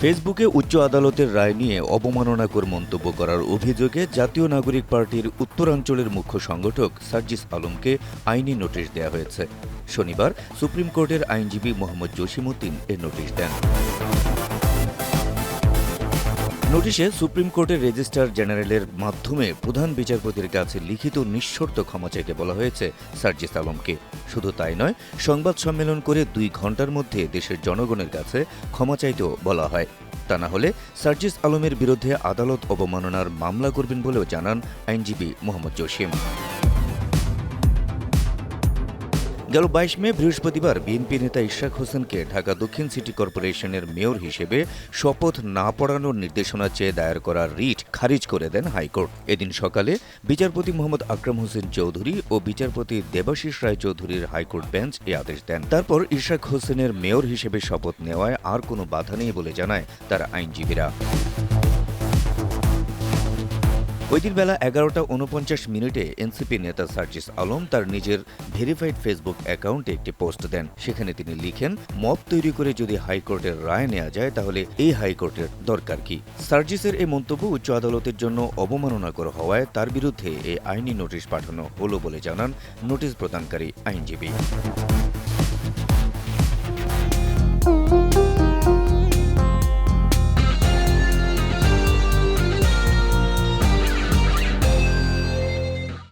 ফেসবুকে উচ্চ আদালতের রায় নিয়ে অবমাননাকর মন্তব্য করার অভিযোগে জাতীয় নাগরিক পার্টির উত্তরাঞ্চলের মুখ্য সংগঠক সার্জিস আলমকে আইনি নোটিশ দেওয়া হয়েছে। শনিবার সুপ্রিম কোর্টের আইনজীবী মোহাম্মদ জসিমউদ্দিন এ নোটিশ দেন। নোটিশে সুপ্রিম কোর্টের রেজিস্ট্রার জেনারেলের মাধ্যমে প্রধান বিচারপতির কাছে লিখিত নিঃশর্ত ক্ষমা চাইতে বলা হয়েছে সার্জিস আলমকে। শুধু তাই নয়, সংবাদ সম্মেলন করে 2 ঘণ্টার মধ্যে দেশের জনগণের কাছে ক্ষমা চাইতেও বলা হয়। তা না হলে সার্জিস আলমের বিরুদ্ধে আদালত অবমাননার মামলা করবেন বলেও জানান আইনজীবী মোহাম্মদ জসিম। গেল 22 মে বৃহস্পতিবার বিএনপি নেতা ইশরাক হোসেনকে ঢাকা দক্ষিণ সিটি কর্পোরেশনের মেয়র হিসেবে শপথ না পড়ানোর নির্দেশনা চেয়ে দায়ের করা রিট খারিজ করে দেন হাইকোর্ট। এদিন সকালে বিচারপতি মোহাম্মদ আকরাম হোসেন চৌধুরী ও বিচারপতি দেবাশিস রায় চৌধুরীর হাইকোর্ট বেঞ্চ এ আদেশ দেন। তারপর ইশরাক হোসেনের মেয়র হিসেবে শপথ নেওয়ায় আর কোনো বাধা নেই বলে জানায় তার আইনজীবীরা। ওইদিন বেলা 11:49 এনসিপি নেতা সার্জিস আলম তার নিজের ভেরিফাইড ফেসবুক অ্যাকাউন্টে একটি পোস্ট দেন। সেখানে তিনি লিখেন, মব তৈরি করে যদি হাইকোর্টের রায় নেওয়া যায় তাহলে এই হাইকোর্টের দরকার কি? সার্জিসের এই মন্তব্য উচ্চ আদালতের জন্য অবমাননাকর হওয়ায় তার বিরুদ্ধে এই আইনি নোটিশ পাঠানো হলো বলে জানান নোটিশ প্রদানকারী আইনজীবী।